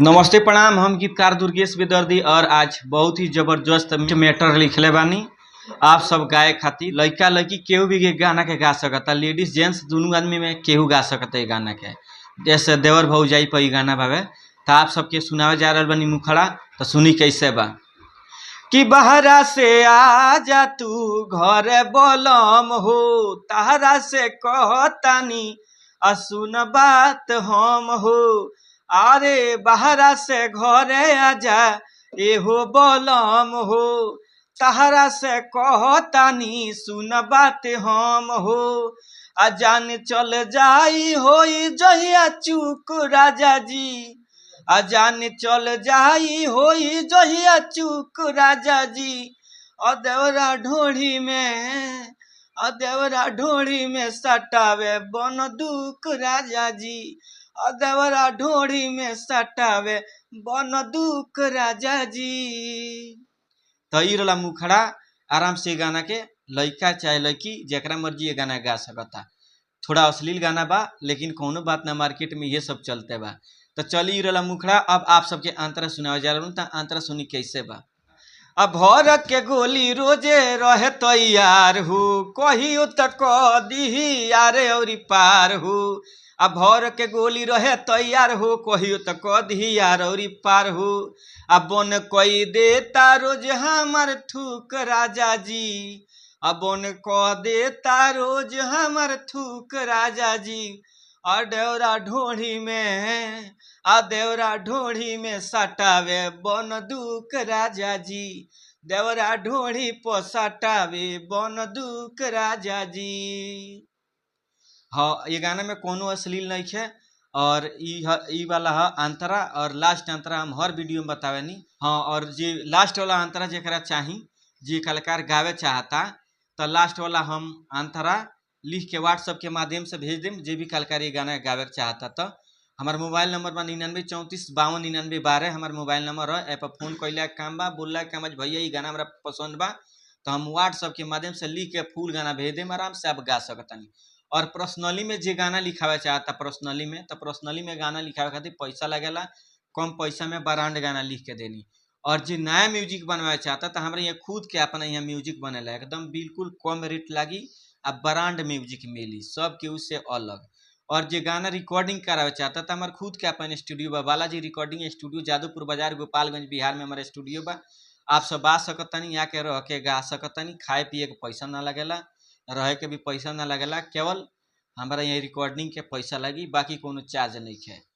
नमस्ते प्रणाम। हम गीतकार दुर्गेश बेदर्दी और आज बहुत ही जबरदस्त मैटर लिखले बानी आप सब गाए खातिर। लड़का लड़की केहू भी ये गाना के गा सकता, लेडीज जेंट्स दोनों आदमी में केहू गा सकता है गाना के। जैसे देवर भौजाई पर गाना भावे तो आप सबके सुनावे जा रहा बनी मुखड़ा। तो सुनी कैसे बा कि बहरा से आ जा तू घर बोलम हो, तहरा से कहतानी सुन बात हम हो। अरे बहरा से घरे आजा एहो बोलम हो, तहरा से कहतानी सुन बात हम हो। अजान चल जाई होई जहिया चूक राजा जी, अजान चल जाई होई जहिया चूक राजा जी। अदेवरा ढोड़ी में सटावे बन दुख राजा जी, अदेवरा ढोड़ी में सटावे बन दुख राजा जी। तो ई रला मुखड़ा। आराम से गाना के लड़का चाहे लड़की जेकरा मर्जी ये गाना गा सकता। थोड़ा अश्लील गाना बा लेकिन कोनो बात ना, मार्केट में ये सब चलते बा। तो चली रला मुखड़ा। अब आप सबके अंतरा सुनावे जा रहा हूँ। तो अंतरा सुनी कैसे बा। अब भर के गोली रोजे रहे तैयार हो, कहियो तो कह दी यारे और पार हो। अब भर के गोली रहे तैयार हो, कहियो तो कह दी यार और पार हो। अब बन कोई देता रोज हमार थूक राजा जी, अब बन कह देता रोज हमार थूक राजा जी। और देवरा ढोढ़ी में सटावे बन दुख राजा जी, देवरा ढोढ़ी पर सटावे बन दुख राजा जी। हाँ, ये गाना में कोनो अश्लील नहीं है। और ई वाला है अंतरा और लास्ट अंतरा हम हर वीडियो में बतावेनी। हाँ, और जे लास्ट वाला अंतरा जरा चाही जे कलाकार गावे चाहता तो लास्ट वाला हम अंतरा लिख के व्हाट्सएप के माध्यम से भेज देम। जे भी कलाकार ये गाना गावे चाहता तो हमार मोबाइल नंबर बा 9934529912। हमार मोबाइल नंबर है। ऐप फोन कैला काम बा, बोलला काम भैया ये गाना हमरा पसंद बा, तो हम व्हाट्सएप के माध्यम से लिख के फुल गाना भेज देम। आराम से आप गा सकतानी। और पर्सनली में जे गाना लिखावे चाहता पर्सनली में गाना लिखावे खातिर पैसा लगेला। कम पैसा में ब्रांड गाना लिख के देनी। और जो नया म्यूजिक बनवाए चाहता तो हमारे यहाँ खुद के अपना यहाँ म्यूजिक बनेला, एकदम बिल्कुल कम रेट लागी। अब ब्रांड म्यूजिक मिली सब के उससे अलग। और जो गाना रिकॉर्डिंग करावे चाहता तो हमारे खुद के अपन स्टूडियो बा, बालाजी रिकॉर्डिंग स्टूडियो, जादूपुर बाजार, गोपालगंज, बिहार में हमारे स्टूडियो बा। आप सब आ सकतानी, आके रह के गा सकतानी। खाए पिए के पैसा ना लगेला, रहे के भी पैसा ना लगेला, केवल हमारा यहाँ रिकॉर्डिंग के पैसा लगी, बाकी कोनो चार्ज नहीं है।